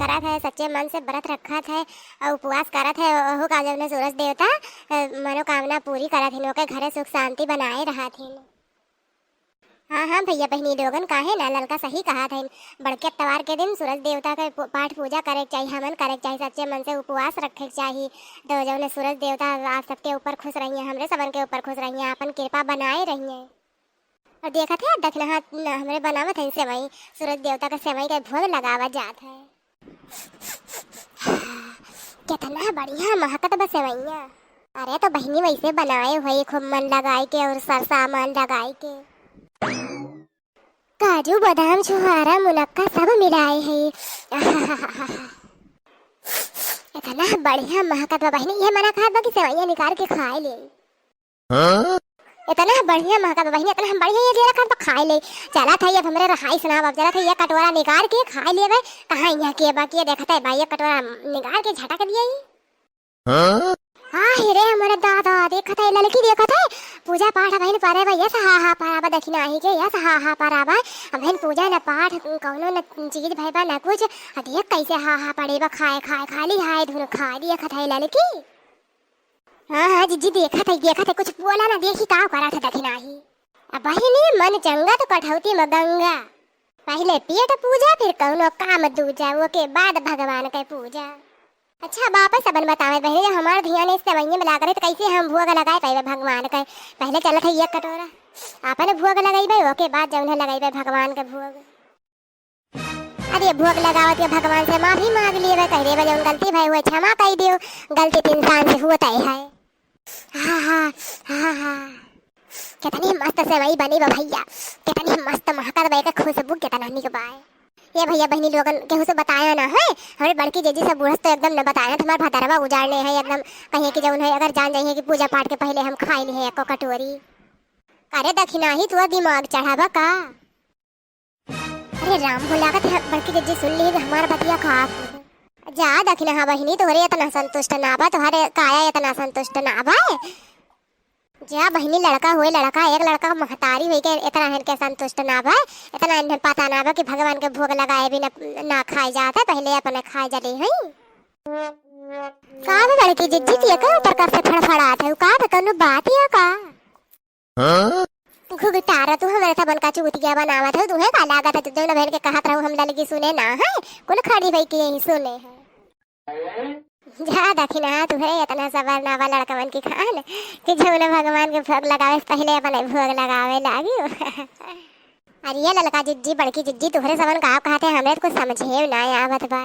करत है, सच्चे मन से व्रत रखत है और उपवास करत है। ओहू का जब सूरज देवता मनोकामना पूरी करत हिन, ओके घरे सुख शांति बनाए रहत हिन। हाँ हाँ भैया बहनी लोगन काहे ना ललका सही कहा था। बड़के त्योहार के दिन सूरज देवता के पाठ पूजा करे चाहिए, हवन करे चाहिए, सच्चे मन से उपवास रखे चाहिए। तो जब सूरज देवता आप सबके ऊपर खुश रहिए, हमरे सबन के ऊपर खुश रहिए, अपन कृपा बनाए रहिए। और देखा थे दक्षिण हाथ हमरे बनावत है सेवई, सूरज देवता का सेवई का भोग लगावा जात है। कितना बढ़िया महकत बस सेवैया। अरे तो बहनी वैसे बनाए हुई खूब मन लगाए के और सर सामान लगाए के, काजू बादाम छुहारा मुनक्का सब मिलाए है। इतना बढ़िया महकत बहनी, ये मना खात बा कि सेवैया निकाल के खाए ले। इतना बढ़िया महकत बहनी, इतना बढ़िया ये दे रखा तो खाए ले। चला था अब हमरे रहाई सुनाब, अब चला था ये कटोरा निकाल के खाए ले। कहाँ यहाँ के बाकी ये देखता है भाई, ये कटोरा निकाल के झटक दिया। हाँ हिरे हमारे दादा देखा था, लड़की देखा था पूजा पाठ बहन पारे भाई, यस हाँ हाँ पाराबा दक्षिणा ही के, यस हाँ हाँ पाराबा बहन पूजा न पाठ कौनो न चीज भाई बा न कुछ। देख कैसे हाँ हाँ पड़े बा, खाए खाए खाली हाय धुन खा देखा था लड़की। हाँ हाँ जीजी देखा था कुछ बोला ना, देखी का करा था दक्षिणा ही। अब बहनी मन चंगा तो कठौती में गंगा, पहले पेट पूजा फिर कौनो काम दूजा, वो के बाद भगवान के पूजा। अच्छा वापस सबन बतावे बहनी, हमारे धिया ने सेवैया में लाग रहे तो कैसे हम भोग लगाए पाए भगवान का। पहले चला था ये कटोरा आपने भोग लगाई, ओके बाद जब उन्हें लगाई भगवान का भोग। अरे भोग लगावत के भगवान से माफी मांग लिए, कह रहे जब गलती भाई हुए क्षमा कह दियो, गलती तो इंसान से होता ही है। हाँ हाँ हाँ हाँ कितनी मस्त सेवई बनी बा भैया, कितनी मस्त महकत बा, खुशबू कितना निक बा। ये भैया बहनी लोगन केहू से बताया ना है, हमारे बड़की जीजी सब बूढ़स तो एकदम न बताया, तुम्हारे भदरवा उजाड़ने है एकदम, कहे कि जब उन्हें अगर जान जाइए कि पूजा पाठ के पहले हम खाई नहीं है एको कटोरी। अरे दक्षिणा ही तू दिमाग चढ़ावा का। अरे राम हो लागत है बड़की जीजी सुन ली हमारा बतिया खा जा। दक्षिणा हाँ बहनी तोहरे इतना संतुष्ट ना बा, तुम्हारे काया इतना संतुष्ट ना बा। जा बहनी लड़का हुए लड़का, एक लड़का महतारी हुई के इतना इनके संतुष्ट ना बा, इतना इन्हें पता ना बा कि भगवान के भोग लगाए भी ना खाए जाता, पहले अपने खाए जले हैं। का लड़की जिज्जी थी का ऊपर का से फड़फड़ात है, का कौनो बात है का घुघटारा तू हमारे सबन का चूतिया बनावत है, तुम्हें का लागत है जो बहन के कहत रहू हम लड़की सुने ना है, कुल खड़ी भाई की यही सुने है। जा दक्षिणा तुम्हें इतना सबर ना बा लड़कवन की खान कि जब उन्हें भगवान के भोग लगावे पहले अपने भोग लगावे लागी। अरे ये ललका जिज्जी बड़की जिज्जी तुम्हारे सबन का कहते हैं, हमें कुछ समझे ना आवत बा।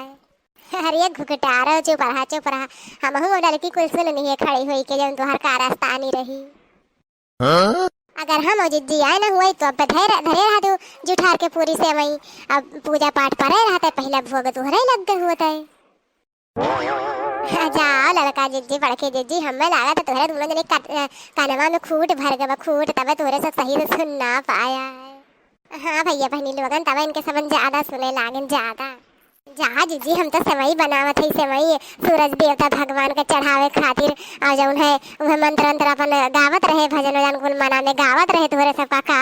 अरे घुघटारो चुप रहा हम हूँ लड़की कुल सुन नहीं है खड़ी हुई के जब तुम्हार का रास्ता आनी रही। अगर हम जिज्जी आए ना हुई तो अब धरे रहा तू जुठार के पूरी से वही, अब पूजा पाठ पर रहता पहला भोग तुहरे लग गए होता है। जाओ लड़का जिज्जी बड़के जिज्जी, हमें लगा था तुम्हारे दोनों जने कानवा में खूट भर गया खूट, तब तुम्हारे सब सही से सुन ना पाया है। हाँ भैया बहनी लोगन तब इनके सबन ज्यादा सुने लागन ज्यादा। जहाँ जिज्जी हम तो सेवई बनावत है, सेवई सूरज देवता भगवान के चढ़ावे खातिर, और जो उन्हें मंत्र अंतर अपन गावत रहे, भजन वजन कुल मनाने गावत रहे, तुम्हारे सब का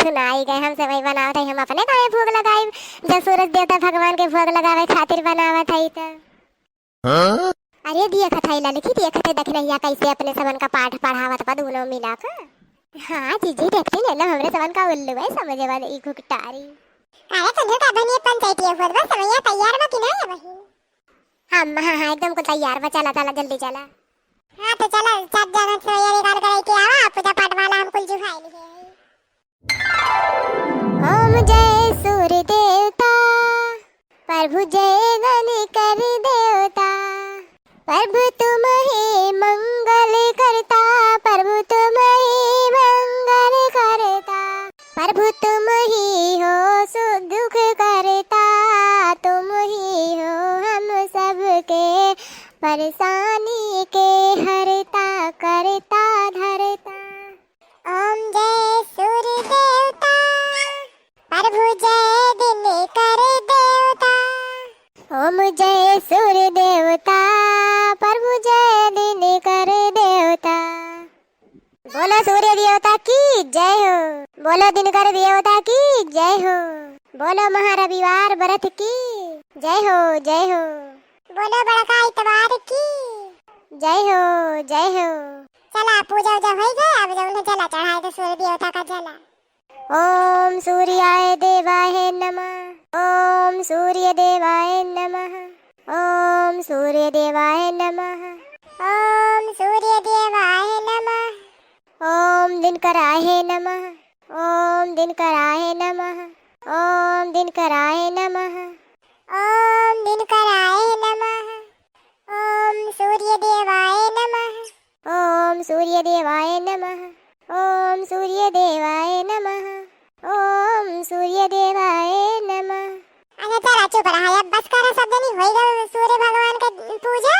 सुनाई गए। हम सेवई बनावत है, हम अपने काहे भोग लगाए जब सूरज देवता भगवान के भोग लगावे खातिर बनावत है। तो अरे दिया कथाई लड़की दिया कथे दक्षिणा कैसे अपने सबन का पाठ पढ़ावत बा दोनों मिला का। हाँ जीजी देखते ले ना हमरे सबन का उल्लू है समझे वाले ई घुकटारी। अरे संजू का बनी पंचायती है बस समय तैयार बा कि नहीं है बहिन। हाँ एकदम को तैयार बा, चला जल्दी चला। हाँ तो चला सब जगह समय निकाल कर के आवा, पूजा पाठ वाला हम कुल जो खाई लिए। ओम जय सूर्य देवता प्रभु जय गणकर देवता, प्रभु तुम ही मंगल करता, प्रभु तुम ही मंगल करता, प्रभु तुम ही हो सुख दुख करता, तुम ही हो हम सबके परेशानी के हरता करता धरता। ओम जय सूर्य देवता प्रभु जय दिनकर देवता, ओम जय सूर्य देवता प्रभु जय दिनकर देवता। बोलो सूर्य देवता की जय हो, बोलो दिनकर देवता की जय हो, बोलो महारविवार व्रत की जय हो जय हो। बोलो बड़का इतवार की। जय हो जय हो। चला पूजा उजा हो गए, अब जौन जला चढ़ाए तो सूर्य देवता का जला। ओम सूर्याय देवाय नमः। ओम सूर्य देवाय नमः। ओम सूर्य देवाय नमः। ओम सूर्य देवाय नमः। ओम दिनकराय नमः। ओम दिनकराय नमः। ओम दिनकराय नमः। ओम दिनकराय नमः। ओम सूर्य देवाय नमः। ओम सूर्य देवाय नमः। ओम सूर्य देवाय नमः। ओम सूर्य देवाय नमः। अरे चला चुप रहा, अब बस करा, सब जनी हो गए सूर्य भगवान का पूजा।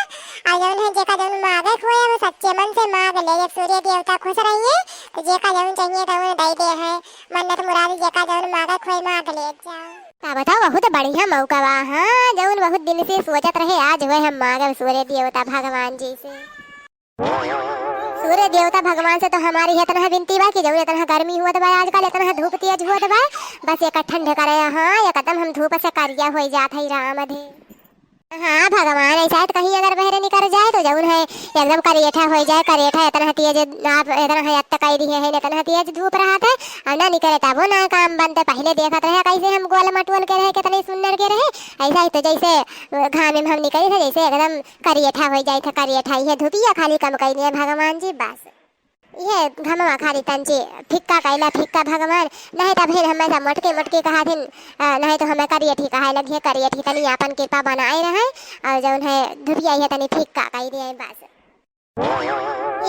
और जौन है जेका जौन मांगे खोए वो सच्चे मन से मांग ले। जब सूर्य देवता खुश रहिए तो जेका जौन चाहिए तो उन्हें दे दे है। मन्नत मुराद जेका जौन मांगे खोए मांग ले जाओ। का बताओ, बहुत बढ़िया मौका बा। हाँ, जौन बहुत दिन से सोचत रहे आज हुए हम मांगे सूर्य देवता भगवान जी से। सूर्य देवता भगवान से तो हमारी इतना विनती बा कि जब इतना गर्मी हुआ बा आजकल, इतना धूप तेज हुआ बा, बस एक ठंड करे। हाँ, एकदम हम धूप से करिया हो जात है राम दे। हाँ भगवान, ऐसा तो कहीं अगर बहरे निकल जाए तो जौन है एकदम करेठा हो जाए। करेठा इतना तेज आप इतना है तकाई दी है, इतना तेज धूप रहा था और ना निकले तब वो ना काम बनते। पहले देखत रहे कैसे हम गोल मटोल के रहे, कितने सुंदर के रहे। ऐसा ही तो जैसे घाम में हम निकले थे जैसे एकदम करेठा हो जाए था। करेठा ही है धूपिया खाली कम कई दिए भगवान जी, बस ये घमवा खाली तंचे फिक्का कैला फिक्का भगवान। नहीं तो फिर हमें सब मटके मटके कहा दिन, नहीं तो हमें करियठी कहा लगी। करियठी तनी अपन कृपा बनाए रहे और जौन है धुपिया है तनी फिक्का कही दिए बस।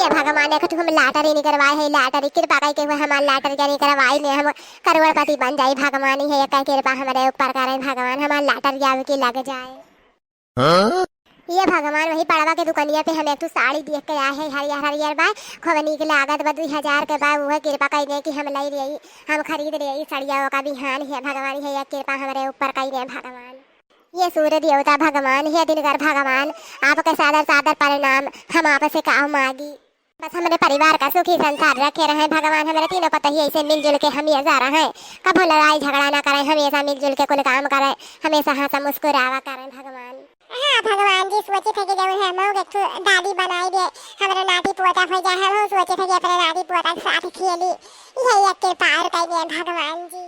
ये भगवान एक हम लाटरी नहीं करवाए है, लाटरी कृपा कही के हमारे लाटरी जानी करवाई ने हम करोड़पति बन जाए। भगवान ही है एक कृपा हमारे ऊपर करे भगवान, हमारे लाटरी आवे की लग जाए। ये भगवान वही पड़वा के दुकानिया पे हमें एक साड़ी देख के आए है, हरियर हरियर बा, खूब निक लागत बा। 2000 के बा, वह कृपा कई दे कि हम लई रही, हम खरीद रही साड़िया का बिहान है। भगवान है कृपा हमारे ऊपर कई दे भगवान। ये सूर्य देवता भगवान है दिनकर भगवान, आपके सादर सादर प्रणाम। हम आपसे का मांगी बस हमारे परिवार का सुखी संसार रखे रहे भगवान। हमारे तीनों पता ही ऐसे मिलजुल के हम ये जा रहे हैं, कभी लड़ाई झगड़ा ना करें, हमेशा मिलजुल के कुल काम करें, हमेशा हंसा मुस्कुरावा करें भगवान। हाँ भगवान जी सोचे थे कि जब हम एक दादी बनाई दे हमारे नाती पोता हो जाए। हम सोचे थे कि अपने नाती पोता के साथ खेली, यही एक कृपा और कह दिए भगवान जी।